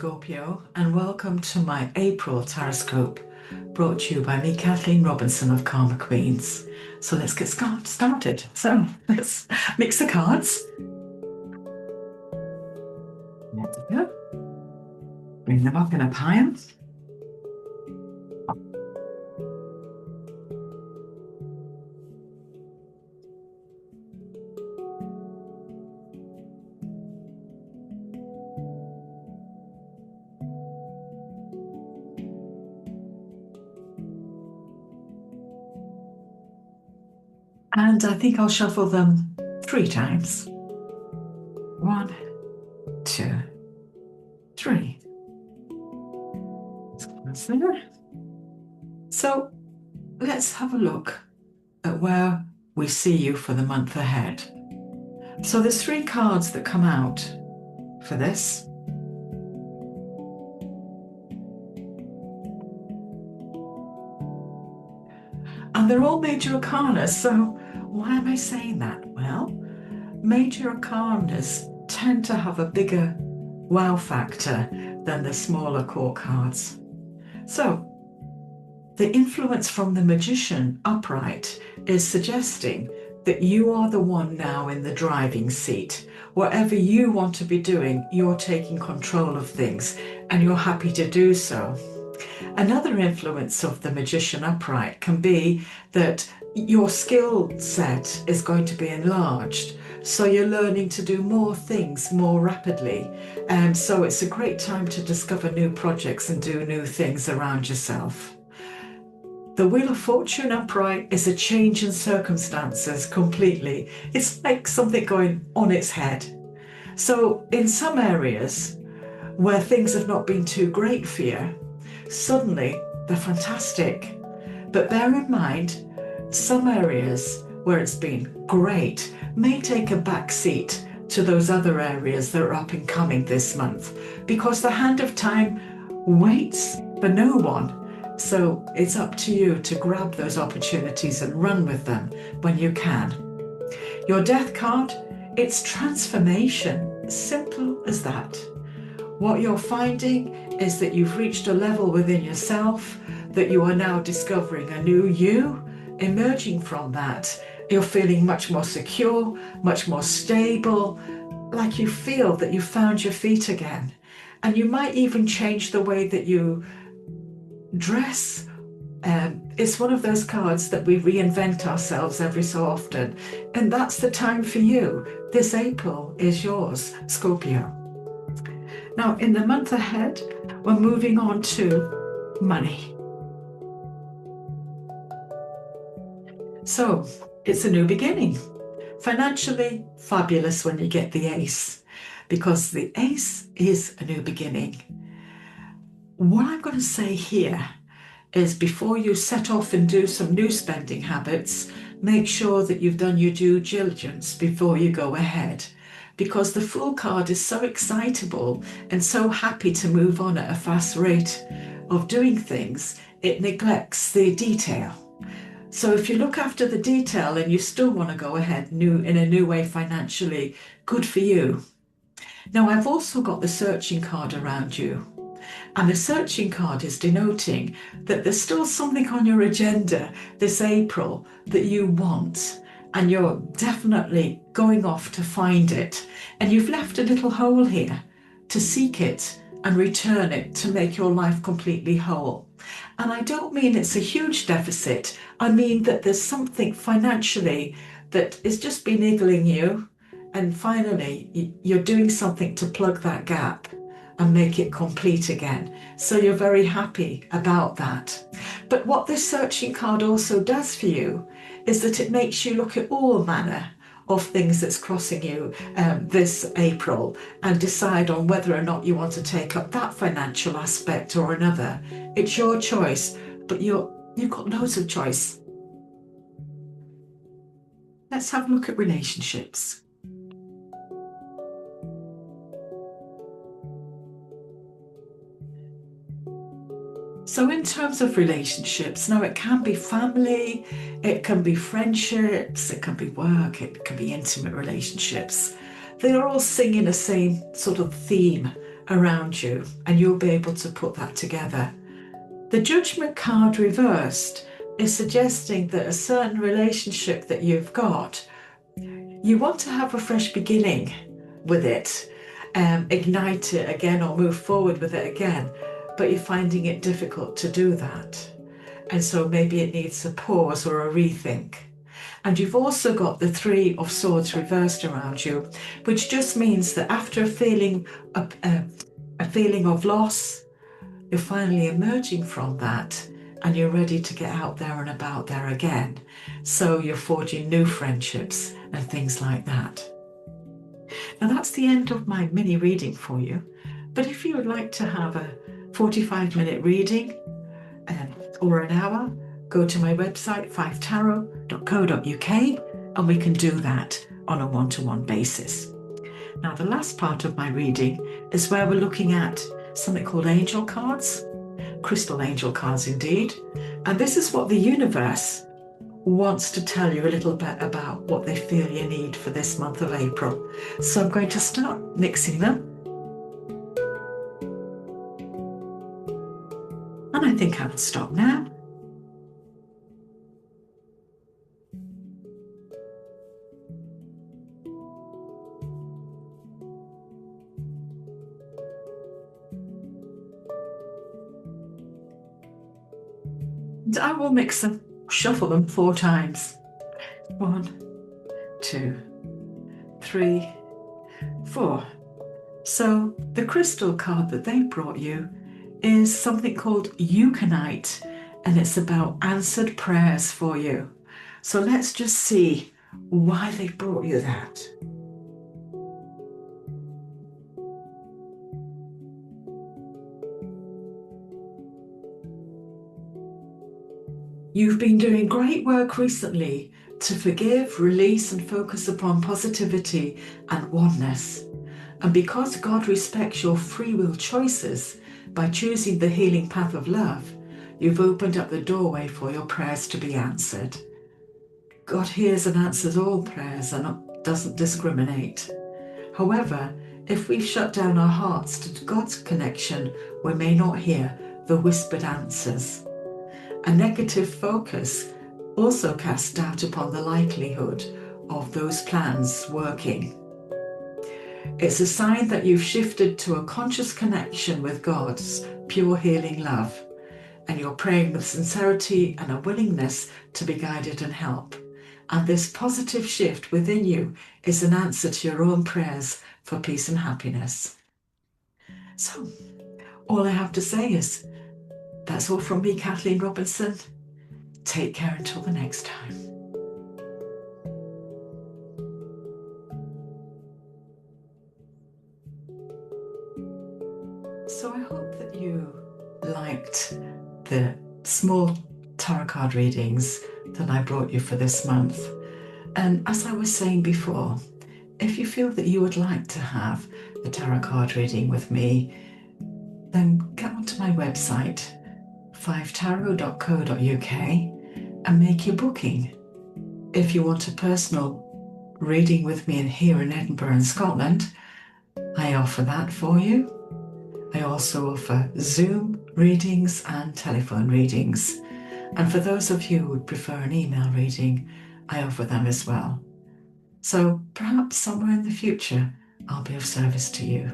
Scorpio, and welcome to my April Taroscope, brought to you by me, Kathleen Robinson of Karmaqueens. So let's get started. So let's mix the cards. There we go. Bring them up in a pile. And I think I'll shuffle them 3 times. 1, 2, 3. That's there. So let's have a look at where we see you for the month ahead. So there's 3 cards that come out for this. And they're all major arcana, so why am I saying that? Well, major arcanas tend to have a bigger wow factor than the smaller core cards. So the influence from the Magician upright is suggesting that you are the one now in the driving seat. Whatever you want to be doing, you're taking control of things, and you're happy to do so. Another influence of the Magician upright can be that your skill set is going to be enlarged. So you're learning to do more things more rapidly. And so it's a great time to discover new projects and do new things around yourself. The Wheel of Fortune upright is a change in circumstances completely. It's like something going on its head. So in some areas where things have not been too great for you, suddenly they're fantastic. But bear in mind, some areas where it's been great may take a back seat to those other areas that are up and coming this month, because the hand of time waits for no one. So it's up to you to grab those opportunities and run with them when you can. Your Death card, it's transformation, simple as that. What you're finding is that you've reached a level within yourself, that you are now discovering a new you. Emerging from that, you're feeling much more secure, much more stable, like you feel that you've found your feet again. And you might even change the way that you dress. It's one of those cards that we reinvent ourselves every so often. And that's the time for you. This April is yours, Scorpio. Now, in the month ahead, we're moving on to money. So it's a new beginning. Financially, fabulous when you get the ace, because the ace is a new beginning. What I'm going to say here is, before you set off and do some new spending habits, make sure that you've done your due diligence before you go ahead. Because the Fool card is so excitable and so happy to move on at a fast rate of doing things, it neglects the detail. So if you look after the detail and you still want to go ahead in a new way financially, good for you. Now, I've also got the Searching card around you. And the Searching card is denoting that there's still something on your agenda this April that you want. And you're definitely going off to find it. And you've left a little hole here to seek it and return it to make your life completely whole. And I don't mean it's a huge deficit. I mean that there's something financially that has just been niggling you. And finally, you're doing something to plug that gap and make it complete again. So you're very happy about that. But what this Searching card also does for you is that it makes you look at all manner of things that's crossing you this April and decide on whether or not you want to take up that financial aspect or another. It's your choice, but you've got loads of choice. Let's have a look at relationships. So in terms of relationships, now it can be family, it can be friendships, it can be work, it can be intimate relationships. They are all singing the same sort of theme around you, and you'll be able to put that together. The Judgment card reversed is suggesting that a certain relationship that you've got, you want to have a fresh beginning with it, ignite it again or move forward with it again, but you're finding it difficult to do that. And so maybe it needs a pause or a rethink. And you've also got the Three of Swords reversed around you, which just means that after a feeling of loss, you're finally emerging from that and you're ready to get out there and about there again. So you're forging new friendships and things like that. Now that's the end of my mini reading for you. But if you would like to have a 45-minute reading or an hour, go to my website, 5tarot.co.uk, and we can do that on a one-to-one basis. Now, the last part of my reading is where we're looking at something called angel cards, crystal angel cards indeed. And this is what the universe wants to tell you a little bit about what they feel you need for this month of April. So I'm going to start mixing them. And I think I will stop now. And I will mix them, shuffle them 4 times. 1, 2, 3, 4. So the crystal card that they brought you is something called Euconite, and it's about answered prayers for you. So let's just see why they brought you that. You've been doing great work recently to forgive, release, and focus upon positivity and oneness. And because God respects your free will choices by choosing the healing path of love, you've opened up the doorway for your prayers to be answered. God hears and answers all prayers and doesn't discriminate. However, if we shut down our hearts to God's connection, we may not hear the whispered answers. A negative focus also casts doubt upon the likelihood of those plans working. It's a sign that you've shifted to a conscious connection with God's pure healing love, and you're praying with sincerity and a willingness to be guided and help. And this positive shift within you is an answer to your own prayers for peace and happiness. So, all I have to say is, that's all from me, Kathleen Robinson. Take care until the next time. So I hope that you liked the small tarot card readings that I brought you for this month. And as I was saying before, if you feel that you would like to have the tarot card reading with me, then get onto my website, 5tarot.co.uk, and make your booking. If you want a personal reading with me here in Edinburgh and Scotland, I offer that for you. I also offer Zoom readings and telephone readings. And for those of you who would prefer an email reading, I offer them as well. So perhaps somewhere in the future, I'll be of service to you.